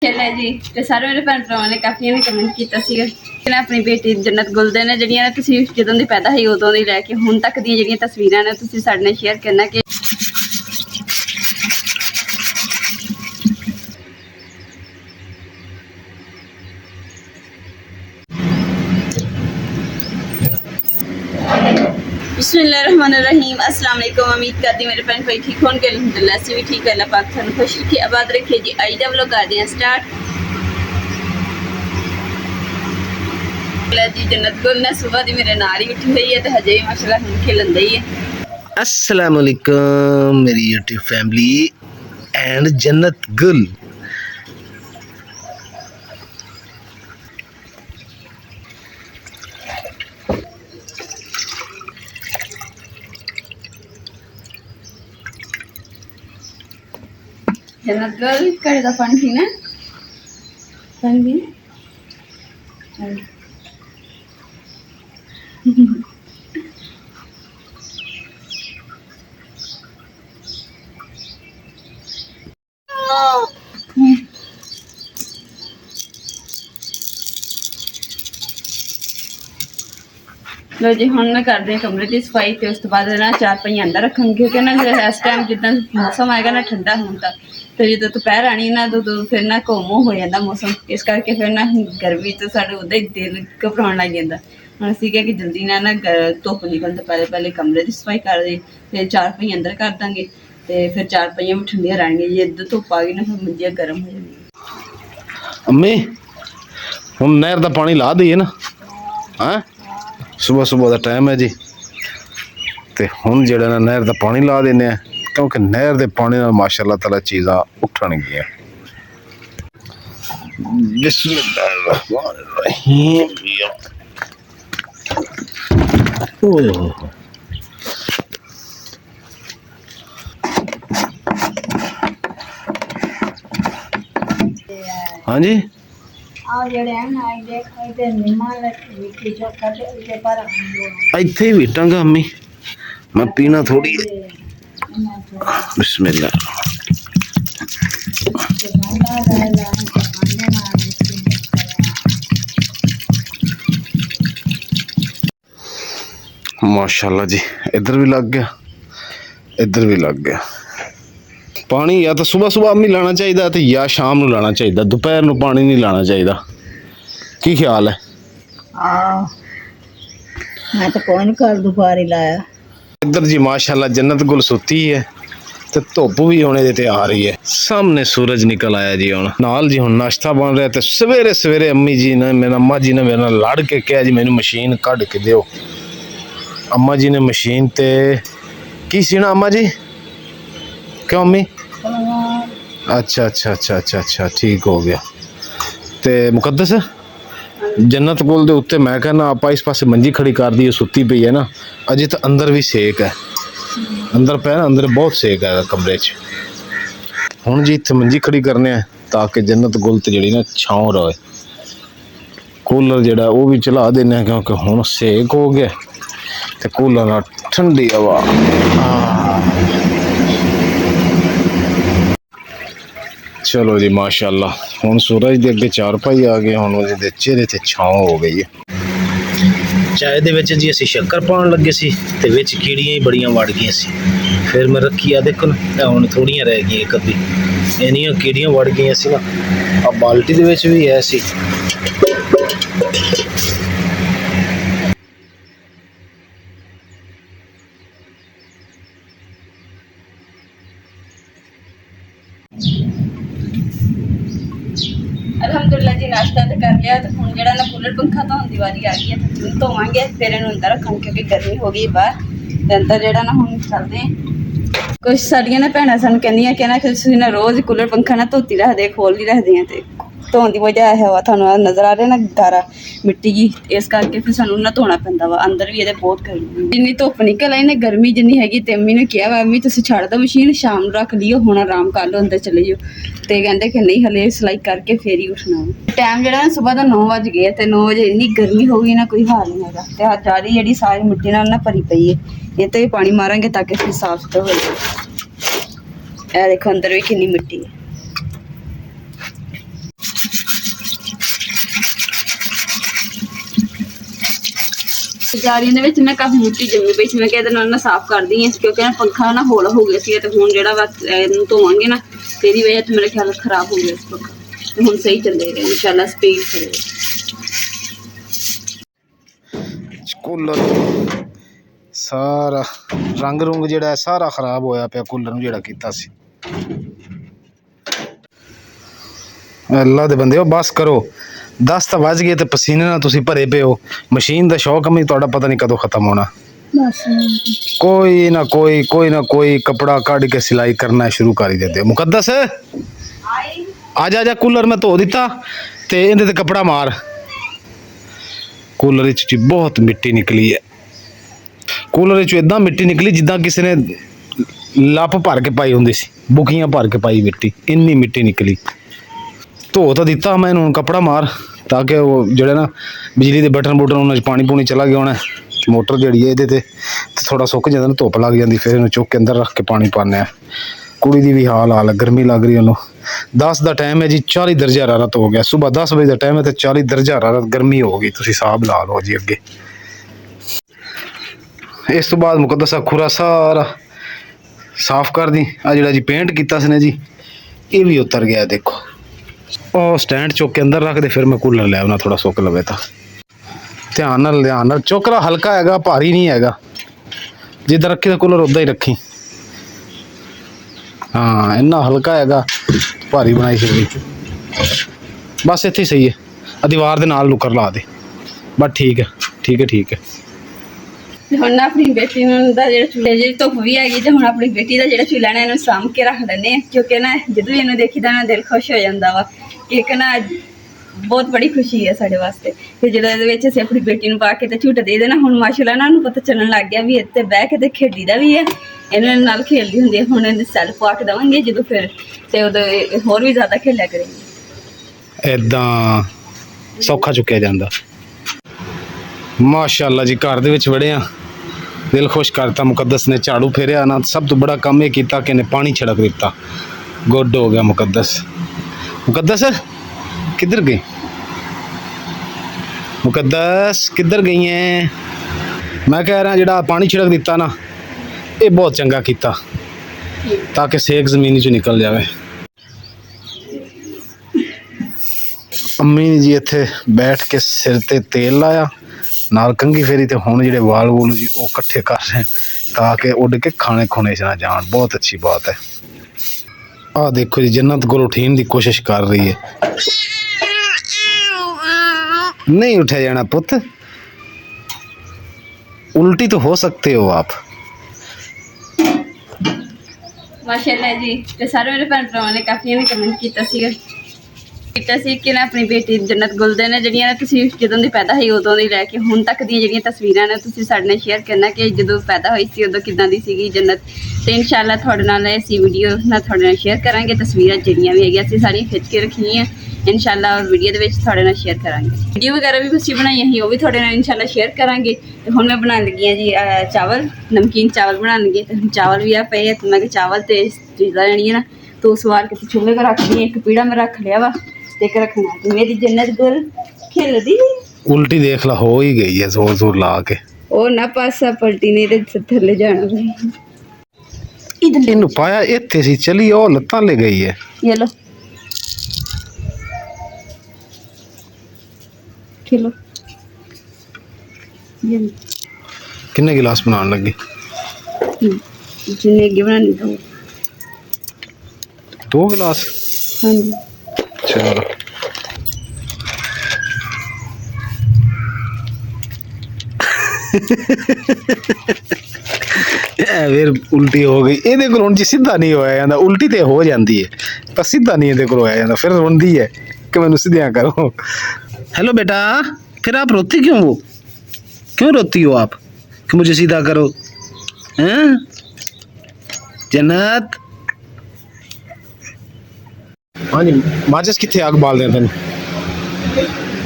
चले जी तो सारे मेरे भैन भरावां ने काफ़ी ने कमेंट किया अपनी बेटी जन्नत गुल दे ने जिहड़ियां तुसीं जदों दी पैदा होई उदों दी लैके हुण तक दी जिहड़ियां तस्वीरां ने तुसीं साडे नाल शेयर करना कि बिस्मिल्लाहिर्रहमानिर्रहीम अस्सलाम वालेकुम। उम्मीद करती मेरे भैन भाई ठीक होंगे। अल्हम्दुलिल्लाह असीं भी ठीक है। अल्लाह पाक तुहानूं खुश रखे आबाद रखे जी। अज दा व्लॉग करदे हां स्टार्ट। जी जन्नत गुल ने सुबह दी मेरे नाल ही उठी हुई है तो हजे भी माशाल्लाह हुण खिलन दी है। अस्सलाम वालेकुम मेरी यूट्यूब फैमिली एंड जन्नत गुल। जन्नत गुल घड़े दा पानी पीना पानी लो जी हम ना करते हैं कमरे की सफाई तो उस तो बाद ना चार पहिया अंदर रखेंगे क्योंकि ना इस टाइम जिदा मौसम आएगा ना ठंडा होता तो जो दोपहर आनी ना तो फिर ना घुम हो जाता मौसम इस करके फिर ना गर्मी तो साढ़े उदा ही दिल घबराने लग जाता। हम असी क्या कि जल्दी ना धुप निकलते पहले पहले कमरे की सफाई कर दे फिर चार पहिया अंदर कर देंगे तो फिर चार पहिया भी ठंडिया रहनिया जे इधर धुप आ गई ना फिर मंजिया गर्म हो जाएगी। अम्मी हम नहर का पानी ला दईए ना। हाँ सुबह सुबह का टाइम है जी तो हम जो ना नहर का पानी ला देने क्योंकि नहर के पानी नाल माशाअल्लाह ताला चीज़ां उठणगियां। बिस्मिल्लाहिर्रहमानिर्रहीम। हाँ जी इत्थे ही बीटांगा अम्मी मैं पीना थोड़ी बिस्मिल्लाह। माशाल्लाह जी इधर भी लग गया इधर भी लग गया पानी। या तो सुबह सुबह अम्मी लाना चाहिए तो या शाम नूं लाना चाहिए, दोपहर नूं पानी नहीं लाना चाहिए। की ख्याल है? मैं तो कोई नहीं कल दोपहर ही लाया। इधर जी माशाल्लाह जन्नत गुल सुती है तो धुप भी होने दे तैयार ही है। सामने सूरज निकल आया जी। हुण नाल जी हुण नाश्ता बन रहा तो सवेरे सवेरे अम्मी जी ने मेरा अम्मा जी ने मेरे नाल लड़ के कहा जी मैनू मशीन कढ़ के दिओ। अम्मा जी ने मशीन ते की सी ना अम्मा जी क्यों अम्मी? अच्छा अच्छा अच्छा अच्छा अच्छा ठीक हो गया। ते मुकद्दस जन्नत गुल दे उत्ते मैं कहना आप इस पासे मंजी खड़ी कर दी सुती पई है ना अजे तो अंदर भी सेक है अंदर पे ना अंदर बहुत सेक है कमरे च। हुण जी इत्थे मंजी खड़ी करने ताकि जन्नत गुल ते जिहड़ी ना छां रहे। कूलर जिहड़ा वो भी चला देने क्योंकि हुण सेक हो गया ते कूलर नाल ठंडी हवा। चलो जी माशाल्लाह हुण सूरज दे अगे चार पाई आ गए हुण उहदे चेहरे ते छां हो गई है। चाय दे विच जी असीं शक्कर पाउण लगे सी ते विच कीड़ियां ही बड़ियां वड़ गईयां सी। फिर मैं रखी आ देखो ना हुण थोड़ियां रह गईयां एक अद्धी इन्नियां कीड़ियां वड़ गईयां सी ना आ बाल्टी दे विच भी है सी। अलहमदुलिल्लाह जी नाश्ता तो कर लिया तो हुण जिहड़ा ना कूलर पंखा धोने की वारी आ गई है तो हुण धोवांगे फिर इहनूं अंदर रखांगे क्योंकि गर्मी हो गई बाहर ते अंदर जिहड़ा ना हुण चलदे कुछ साडियां ना भैणां सानूं कहंदियां कि ना तुसीं ना रोज़ कूलर पंखा ना धोती रखदे खोल नहीं रखदियां ते धोने की वजह है वा तुहानूं नज़र आ रहा ना गारा मिट्टी की इस करके फिर सानूं ना धोना पैंदा वा। अंदर भी इहदे बहुत गर्मी जिन्नी धुप्प निकल आई ना गर्मी जिन्नी हैगी ते अम्मी ने कहा वा अम्मी तुसीं छड्ड दो मशीन शाम नूं रख लियो हुण आराम कर लो अंदर चले जाओ ते कहंदे कि नहीं हले सिलाई करके फिर ही उठना। टाइम जिहड़ा ना सुबह का 9 बज गए ते 9 बजे इन्नी गर्मी हो गई ना कोई हाल नहीं हैगा ते जारी जिहड़ी सारी मिट्टी नाल ना भरी पई है ये तो भी पानी मारांगे ताकि फिर साफ सुथरा हो जाए। देखो अंदर भी कितनी मिट्टी है। ਜਾਲੀਆਂ ਦੇ ਵਿੱਚ ਨਾ ਕਾਫੀ ਮਿੱਟੀ ਜੰਮੀ ਪਈ ਸੀ। ਮੈਂ ਕਿਹਾ ਇਹਦੇ ਨਾਲ ਨਾ ਸਾਫ਼ ਕਰਦੀ ਹਾਂ ਕਿਉਂਕਿ ਨਾ ਪੰਖਾ ਨਾ ਹੌਲਾ ਹੋ ਗਿਆ ਸੀ ਤੇ ਹੁਣ ਜਿਹੜਾ ਵਾ ਇਹਨੂੰ ਧੋਵਾਂਗੇ ਨਾ ਤੇ ਇਹਦੀ ਵਜ੍ਹਾ ਤੋਂ ਮੇਰੇ ਖਿਆਲ ਖਰਾਬ ਹੋ ਗਿਆ ਸੀ ਪੰਖਾ। ਤੇ ਹੁਣ ਸਹੀ ਚੱਲੇਗਾ ਇਨਸ਼ਾਅੱਲਾ ਸਪੀਡ ਕਰੇਗਾ। ਕੂਲਰ ਸਾਰਾ ਰੰਗ ਰੁੰਗ ਜਿਹੜਾ ਹੈ ਸਾਰਾ ਖਰਾਬ ਹੋਇਆ ਪਿਆ ਕੂਲਰ ਨੂੰ ਜਿਹੜਾ ਕੀਤਾ ਸੀ। ਅੱਲਾ ਦੇ ਬੰਦੇ ਬਸ ਕਰੋ 10 ਤਾਂ ਵੱਜ ਗਏ ਤੇ ਪਸੀਨੇ ਨਾਲ ਤੁਸੀਂ ਭਰੇ ਪਏ ਹੋ। ਮਸ਼ੀਨ ਦਾ ਸ਼ੌਕ ਵੀ ਤੁਹਾਡਾ ਪਤਾ ਨਹੀਂ ਕਦੋਂ ਖਤਮ ਹੋਣਾ। ਕੋਈ ਨਾ ਕੋਈ ਕਪੜਾ ਕੱਢ ਕੇ ਸਿਲਾਈ ਕਰਨਾ ਸ਼ੁਰੂ ਕਰ ਹੀ ਦਿੰਦੇ। ਮੁਕੱਦਸ ਆ ਜਾ ਕੂਲਰ ਮੈਂ ਧੋ ਦਿੱਤਾ ਤੇ ਇਹਦੇ ਤੇ ਕਪੜਾ ਮਾਰ। ਕੂਲਰ ਵਿੱਚ ਬਹੁਤ ਮਿੱਟੀ ਨਿਕਲੀ ਹੈ। ਕੂਲਰ ਵਿੱਚ ਇਦਾਂ ਮਿੱਟੀ ਨਿਕਲੀ ਜਿੱਦਾਂ ਕਿਸੇ ਨੇ ਲੱਪ ਭਰ ਕੇ ਪਾਈ ਹੁੰਦੀ ਸੀ, ਬੁਕੀਆਂ ਭਰ ਕੇ ਪਾਈ ਮਿੱਟੀ, ਇੰਨੀ ਮਿੱਟੀ ਨਿਕਲੀ। ਧੋ ਤਾਂ ਦਿੱਤਾ ਮੈਂ ਇਹਨੂੰ, ਕੱਪੜਾ ਮਾਰ ਤਾਂ ਕਿ ਉਹ ਜਿਹੜੇ ਨਾ ਬਿਜਲੀ ਦੇ ਬਟਨ ਉਹਨਾਂ 'ਚ ਪਾਣੀ ਪੂਣੀ ਚਲਾ ਗਿਆ ਹੋਣਾ। ਮੋਟਰ ਜਿਹੜੀ ਹੈ ਇਹਦੇ ਤੇ ਥੋੜਾ ਸੁੱਕ ਜਾਂਦਾ ਨਾ, ਧੁੱਪ ਲੱਗ ਜਾਂਦੀ, ਫਿਰ ਇਹਨੂੰ ਚੁੱਕ ਕੇ ਅੰਦਰ ਰੱਖ ਕੇ ਪਾਣੀ ਪਾਉਂਦੇ ਆ। ਕੁੜੀ ਦੀ ਵੀ ਹਾਲ ਹੈ, ਗਰਮੀ ਲੱਗ ਰਹੀ ਉਹਨੂੰ। 10 ਦਾ ਟਾਈਮ ਹੈ ਜੀ, 40 ਦਰਜਾ ਹਰਾਰਤ ਹੋ ਗਿਆ। ਸਵੇਰ 10 ਵਜੇ ਦਾ ਟਾਈਮ ਹੈ ਤੇ 40 ਦਰਜਾ ਹਰਾਰਤ ਗਰਮੀ ਹੋ ਗਈ। ਤੁਸੀਂ ਹਿਸਾਬ ਲਾ ਲਓ ਜੀ ਅੱਗੇ। ਇਸ ਤੋਂ ਬਾਅਦ ਮੁਕੱਦਸ ਖੁਰਾ ਸਾਰਾ ਸਾਫ਼ ਕਰ ਦੀ। ਆ ਜਿਹੜਾ ਜੀ ਪੇਂਟ ਕੀਤਾ ਸੀ ਨਾ ਜੀ, ਇਹ ਵੀ ਉਤਰ ਗਿਆ ਦੇਖੋ। ਉਹ ਸਟੈਂਡ ਚੁੱਕ ਕੇ ਅੰਦਰ ਰੱਖ ਦੇ, ਫਿਰ ਮੈਂ ਕੂਲਰ ਲੈ ਆਉਣਾ ਥੋੜਾ ਸੁੱਕ ਲਵੇ ਤਾਂ। ਧਿਆਨ ਨਾਲ ਚੁੱਕ ਲਾ, ਹਲਕਾ ਹੈਗਾ, ਭਾਰੀ ਨਹੀਂ ਹੈਗਾ। ਜਿੱਦਾਂ ਰੱਖੀ ਦਾ ਕੂਲਰ ਉੱਦਾਂ ਹੀ ਰੱਖੀ। ਹਾਂ ਇੰਨਾ ਹਲਕਾ ਹੈਗਾ, ਭਾਰੀ ਬਣਾਈ ਫਿਰ ਬਸ ਇੱਥੇ ਸਹੀ ਹੈ। ਆ ਦੀਵਾਰ ਦੇ ਨਾਲ ਨੁੱਕਰ ਲਾ ਦੇ ਬਸ। ਠੀਕ ਹੈ। ਹੁਣ ਨਾ ਆਪਣੀ ਬੇਟੀ ਨੂੰ ਦਾ ਜਿਹੜਾ ਚੁੱਲ੍ਹੇ ਜਿਹੜੀ ਧੁੱਪ ਵੀ ਹੈਗੀ ਤੇ ਹੁਣ ਆਪਣੀ ਬੇਟੀ ਦਾ ਜਿਹੜਾ ਚੁੱਲ੍ਹਾ ਨਾ ਇਹਨੂੰ ਸਾਂਭ ਕੇ ਰੱਖ ਲੈਂਦੇ ਆ ਕਿਉਂਕਿ ਨਾ ਜਦੋਂ ਇਹਨੂੰ ਦੇਖੀਦਾ ਨਾ ਦਿਲ ਖੁਸ਼ ਹੋ ਜਾਂਦਾ ਵਾ। ਇੱਕ ਨਾ ਬਹੁਤ ਬੜੀ ਖੁਸ਼ੀ ਹੈ ਸਾਡੇ ਵਾਸਤੇ ਕਿ ਜਦੋਂ ਇਹਦੇ ਵਿੱਚ ਅਸੀਂ ਆਪਣੀ ਬੇਟੀ ਨੂੰ ਪਾ ਕੇ ਤੇ ਝੂਟ ਦੇ ਦੇਣਾ। ਹੁਣ ਮਾਸ਼ਾਅੱਲਾ ਨਾ ਉਹਨੂੰ ਪਤਾ ਚੱਲਣ ਲੱਗ ਗਿਆ ਵੀ ਇੱਥੇ ਬਹਿ ਕੇ ਤੇ ਖੇਡੀਦਾ ਵੀ ਹੈ, ਇਹਨਾਂ ਨਾਲ ਖੇਡਦੀ ਹੁੰਦੀ ਹੈ। ਹੁਣ ਇਹਨੂੰ ਸੈਲਫ ਪਾ ਕੇ ਦੇਵਾਂਗੇ ਜਦੋਂ ਫਿਰ ਤੇ ਉਦੋਂ ਹੋਰ ਵੀ ਜ਼ਿਆਦਾ ਖੇਲਿਆ ਕਰੇਗੀ। ਏਦਾਂ ਸੌਖਾ ਚੁੱਕਿਆ ਜਾਂਦਾ। ਮਾਸ਼ਾਅੱਲਾ ਜੀ ਘਰ ਦੇ ਵਿੱਚ ਵੜੇ ਆ, ਦਿਲ ਖੁਸ਼ ਕਰਤਾ। ਮੁਕੱਦਸ ਨੇ ਝਾੜੂ ਫੇਰਿਆ ਨਾ, ਸਭ ਤੋਂ ਬੜਾ ਕੰਮ ਇਹ ਕੀਤਾ ਕਿ ਇਹਨੇ ਪਾਣੀ ਛਿੜਕ ਦਿੱਤਾ। ਗੁੱਡ ਹੋ ਗਿਆ ਮੁਕੱਦਸ ਕਿੱਧਰ ਗਈ? ਮੁਕੱਦਸ ਕਿੱਧਰ ਗਈ ਹੈ? ਮੈਂ ਕਹਿ ਰਿਹਾ ਜਿਹੜਾ ਪਾਣੀ ਛਿੜਕ ਦਿੱਤਾ ਨਾ, ਇਹ ਬਹੁਤ ਚੰਗਾ ਕੀਤਾ ਤਾਂ ਕਿ ਸੇਕ ਜ਼ਮੀਨ 'ਚੋਂ ਨਿਕਲ ਜਾਵੇ। ਅੰਮੀ ਨੇ ਜੀ ਇੱਥੇ ਬੈਠ ਕੇ ਸਿਰ ਤੇ ਤੇਲ ਲਾਇਆ, ਨਾਲ ਕੰਘੀ ਫੇਰੀ ਤੇ ਹੁਣ ਜਿਹੜੇ ਵਾਲ ਵੂਲ ਜੀ ਉਹ ਇਕੱਠੇ ਕਰ ਰਹੇ ਤਾਂ ਕਿ ਉੱਡ ਕੇ ਖਾਣੇ ਖੁਣੇ 'ਚ ਨਾ ਜਾਣ। ਬਹੁਤ ਅੱਛੀ ਬਾਤ ਹੈ। ਆਹ ਦੇਖੋ ਜੀ ਜन्नत को उठने की कोशिश कर रही है। नहीं उठा जाना पुत, उल्टी तो हो सकते हो आप। माशाअल्लाह जी ते सारे मेरे भैन भरावां ने काफी ने कमेंट किया ਸੀ ਕਿ ਨਾ ਆਪਣੀ ਬੇਟੀ ਜन्नत गुल ਦੇ ਨੇ ਜਿਹੜੀਆਂ ਨੇ ਤੁਸੀਂ ਜਦੋਂ ਦੀ ਪੈਦਾ ਹੋਈ ਉਦੋਂ ਦੀ ਲੈ ਕੇ ਹੁਣ ਤੱਕ ਦੀਆਂ ਜਿਹੜੀਆਂ ਤਸਵੀਰਾਂ ਨੇ ਤੁਸੀਂ ਸਾਡੇ ਨਾਲ ਸ਼ੇਅਰ ਕਰਨਾ ਕਿ ਜਦੋਂ ਪੈਦਾ ਹੋਈ ਸੀ ਉਦੋਂ ਕਿਦਾਂ ਦੀ ਸੀਗੀ ਜन्नत। ਤੇ ਇਨਸ਼ਾਅੱਲਾ ਤੁਹਾਡੇ ਨਾਲ ਅਸੀਂ ਵੀਡੀਓ ਨਾਲ ਤੁਹਾਡੇ ਨਾਲ ਸ਼ੇਅਰ ਕਰਾਂਗੇ। ਤਸਵੀਰਾਂ ਜਿਹੜੀਆਂ ਵੀ ਹੈਗੀਆਂ ਅਸੀਂ ਸਾਰੀਆਂ ਖਿੱਚ ਕੇ ਰੱਖੀਆਂ ਇਨਸ਼ਾਅੱਲਾ ਵੀਡੀਓ ਦੇ ਵਿੱਚ ਤੁਹਾਡੇ ਨਾਲ ਸ਼ੇਅਰ ਕਰਾਂਗੇ। ਵੀਡੀਓ ਵਗੈਰਾ ਵੀ ਅਸੀਂ ਬਣਾਈਆਂ ਸੀ ਉਹ ਵੀ ਤੁਹਾਡੇ ਨਾਲ ਇਨਸ਼ਾਅੱਲਾ ਸ਼ੇਅਰ ਕਰਾਂਗੇ। ਤੇ ਹੁਣ ਮੈਂ ਬਣਾਉਣ ਲੱਗੀ ਹਾਂ ਜੀ ਚਾਵਲ, ਨਮਕੀਨ ਚਾਵਲ ਬਣਾਉਣ ਲੱਗੀ। ਤੇ ਚਾਵਲ ਵੀ ਆ ਪਏ ਆ, ਮੈਂ ਕਿ ਚਾਵਲ ਤੇ ਚੀਜ਼ਾਂ ਜਿਹੜੀਆਂ ਨਾ ਤੋ ਸਵਾਰ ਕੇ ਚੁੱਲ੍ਹੇ 'ਤੇ ਰੱਖਦੀ ਹਾਂ। ਇੱਕ ਪੀੜਾ ਮੈਂ ਰੱਖ ਲਿਆ ਵਾ ਤੇ ਇੱਕ ਰੱਖਣਾ ਤੇ ਮੇਰੀ जन्नत गुल खेलदी उल्टी देख ला हो ही गई है जोर जोर ला के। ओ ना पासा पलटी नहीं ते थल्ले जाना इधर इनु पाया इत्थे सी चली ओ लत्तां ले गई है। ये लो खेलो ये किन्ने गिलास बनाने लगे? जिन्ने गी बनानी दो 2 गिलास। हाँ जी चलो फिर उल्टी हो गई। ਇਹਦੇ ਕੋਲ ਹੁਣ ਜੀ ਸਿੱਧਾ ਨਹੀਂ ਹੋਇਆ ਜਾਂਦਾ, ਉਲਟੀ ਤੇ ਹੋ ਜਾਂਦੀ ਹੈ ਪਰ ਸਿੱਧਾ ਨਹੀਂ ਇਹਦੇ ਕੋਲ ਹੋਇਆ ਜਾਂਦਾ। ਫਿਰ ਰੋਂਦੀ ਹੈ ਕਿ ਮੈਨੂੰ ਸਿੱਧਿਆਂ करो। हेलो बेटा, फिर आप रोती क्यों हो? क्यों रोती हो आप कि मुझे सीधा करो? हैं जन्नत? हाँ जी माचिस कितने आग बाल दें तेन।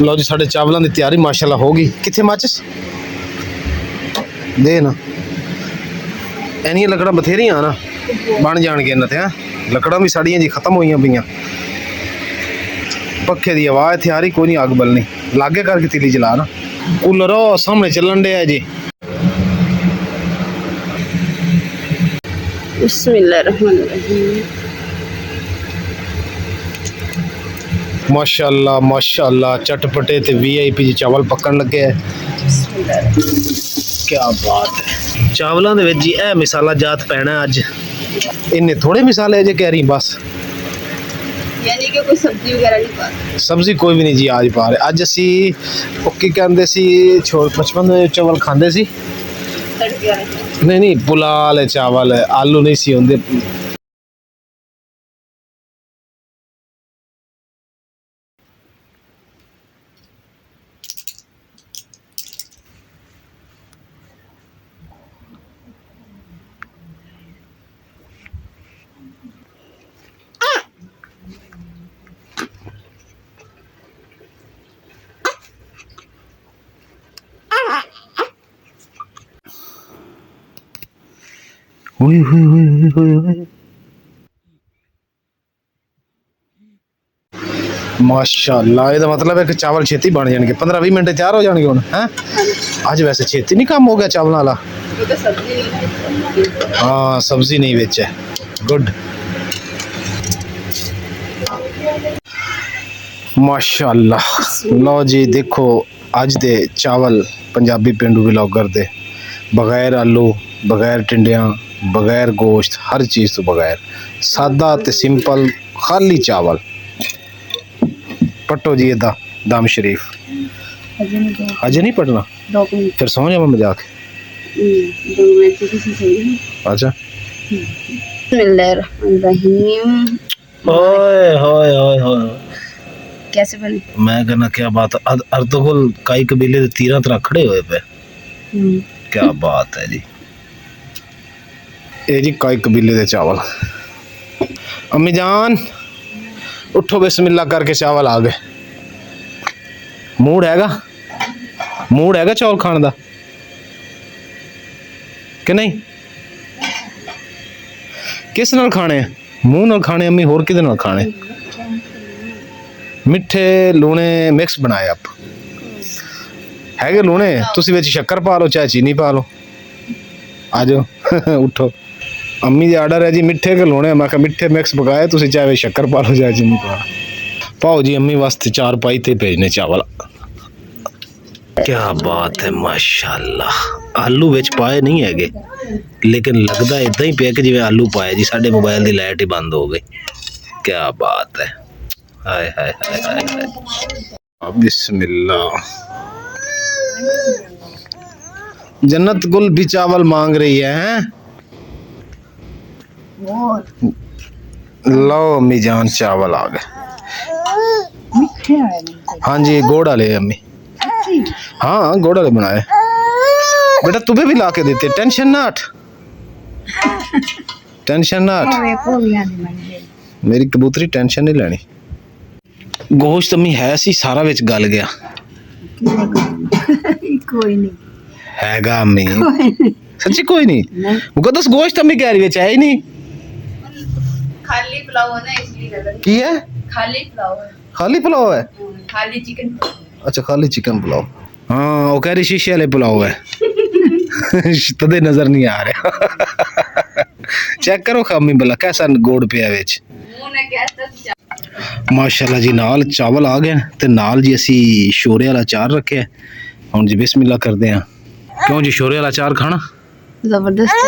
लो जी साढ़े चावलों की तैयारी माशाल्लाह हो गई। कितने माचिस दे ना एनियां लकड़ा बथेरियां ना बन जाएंगे इन्हां ते। लकड़ा भी साड़ियां जी खत्म होई पईयां। पखे की आवाज़ इत्थे आ रही कोई नहीं, अग बलनी लागे करके तीली जला ना। ਕੂਲਰ ਉਹ ਸਾਹਮਣੇ ਚੱਲਣ ਡਿਆ ਜੀ। ਬਿਸਮਿਲ੍ਲਾਹਿਰਰਹਿਮਾਨਿਰਰਹੀਮ। ਮਾਸ਼ਾਅੱਲਾ ਮਾਸ਼ਾਅੱਲਾ ਚਟਪਟੇ ਤੇ ਵੀਆਈਪੀ ਚਾਵਲ ਪੱਕਣ ਲੱਗੇ ਐ। ਕੀ ਬਾਤ ਹੈ। ਚਾਵਲਾਂ ਦੇ ਵਿੱਚ ਜੀ ਇਹ ਮਸਾਲਾ ਜਾਤ ਪੈਣਾ ਅੱਜ। ਇੰਨੇ ਥੋੜੇ ਮਸਾਲੇ ਜੇ ਕਹਿ ਰਹੀ ਬਸ, ਯਾਨੀ ਕਿ ਕੋਈ ਸਬਜ਼ੀ ਵਗੈਰਾ ਨਹੀਂ ਪਾ। ਸਬਜ਼ੀ ਕੋਈ ਵੀ ਨਹੀਂ ਜੀ ਅੱਜ ਪਾ ਰਹੇ। ਅੱਜ ਅਸੀਂ ਉਹ ਕੀ ਕਹਿੰਦੇ ਸੀ ਬਚਪਨ ਦੇ ਚਾਵਲ ਖਾਂਦੇ ਸੀ। ਤੜਕੇ ਵਾਲੇ ਨਹੀਂ ਨਹੀਂ ਪੁਲਾਅ ਵਾਲੇ ਚਾਵਲ, ਆਲੂ ਨਹੀਂ ਸੀ ਹੁੰਦੇ। ਹੋਏ ਹੋਏ ਹੋਏ ਹੋਏ ਹੋਏ ਮਾਸ਼ਾਅੱਲਾ। ਇਹਦਾ ਮਤਲਬ ਹੈ ਕਿ ਚਾਵਲ ਛੇਤੀ ਬਣ ਜਾਣਗੇ, 15-20 ਮਿੰਟ ਤਿਆਰ ਹੋ ਜਾਣਗੇ ਹੁਣ ਹੈ। ਅੱਜ ਵੈਸੇ ਛੇਤੀ ਨਹੀਂ ਕੰਮ ਹੋ ਗਿਆ ਚਾਵਲਾਂ ਵਾਲਾ। ਉਹ ਤਾਂ ਸਬਜ਼ੀ ਨਹੀਂ ਹੈ। ਹਾਂ ਸਬਜ਼ੀ ਨਹੀਂ ਵਿੱਚ ਹੈ। ਗੁੱਡ ਮਾਸ਼ਾਅੱਲਾ। ਲਓ ਜੀ ਦੇਖੋ ਅੱਜ ਦੇ ਚਾਵਲ ਪੰਜਾਬੀ ਪਿੰਡੂ ਵਲੌਗਰ ਦੇ, ਬਗੈਰ ਆਲੂ, ਬਗੈਰ ਟਿੰਡਿਆਂ, ਬਗੈਰ ਗੋਸ਼ਤ, ਹਰ ਚੀਜ਼ ਤੋਂ ਬਗੈਰ, ਸਾਦਾ ਤੇ ਸਿੰਪਲ ਖਾਲੀ ਚਾਵਲ। ਪਟੋ ਜੀ ਇਹਦਾ ਦਮ ਸ਼ਰੀਫ। ਅਜੇ ਨਹੀਂ ਪੜਨਾ, 2 ਮਿੰਟ। ਫਿਰ ਸੌਂ ਜਾਵਾਂ ਮੈਂ ਜਾ ਕੇ। 2 ਮਿੰਟ ਤੋਂ ਤੁਸੀਂ ਸਹੀ। ਅੱਛਾ बिस्मिल्लाहिर्रहमानिर्रहीम। ओए होए होए होए कैसे बने? मैं कहना क्या बात। अर्तुगरुल काई कबीले दे 13 तरह खड़े हुए पे। क्या बात है जी। ये जी काई कबीले दे चावल। अम्मी जान उठो बिस्मिल्लाह करके चावल आ गए। मूड हैगा चावल खाने दा कि नहीं? किस नाल खाने? मूँह नाल खाने अम्मी, होर किदे नाल खाने? मिठे लूने मिक्स बनाए आप हैगे लूने। तुसी विच शक्कर पा लो चाहे चीनी पा लो। आ जाओ उठो। अम्मी दी आर्डर है जी मिठे के लूने। मैं कहा मिठे मिक्स पकाए, तुसी चाहे शक्कर पा लो चाहे चीनी पा लो। पाओ जी अम्मी वास्ते 4 पाई थे भेजने चावल। क्या बात है माशाअल्लाह। आलू विच पाए नहीं हैगे, लेकिन लगता इदा ही पिया कि जिवें आलू पाए जी। साडे मोबाइल की लाइट ही बंद हो गई। क्या बात है। हाय हाय हाय हाय हाय। बिस्मिल्लाह। जन्नत गुल भी चावल मांग रही है हैं? लो अम्मी जान चावल आ गए। मिठे आए नहीं। हाँ जी गोड़ वाले अम्मी। हाँ गोड़ वाले बनाए। बेटा तुम्हें भी ला के देते। टेंशन ना हट, टेंशन ना हट। मेरी कबूतरी टेंशन नहीं लेनी। गोश्त अम्मी है सी सारा विच गल गया। कोई नहीं हैगा अम्मी, सच्ची कोई नहीं। मुकद्दस गोश्त अम्मी कह रही विच है ही नहीं। खाली पुलाव है ना इसलिए गलत। की है? खाली पुलाव है। खाली पुलाव है? खाली चिकन। अच्छा खाली चिकन पुलाव। हाँ वो कह रही शीशे वाले पुलाव है। तदे नजर नहीं आ रहा। चेक करो खामी भला कैसा गोड़ पिया विच। मुंह ने कहता माशाल्लाह जी नाल चावल आ गए ते नाल जी असी शोरे वाला अचार रखे। हुण जी बिस्मिल्लाह करदे हैं। क्यों जी शोरे वाला अचार खाना? जबरदस्त।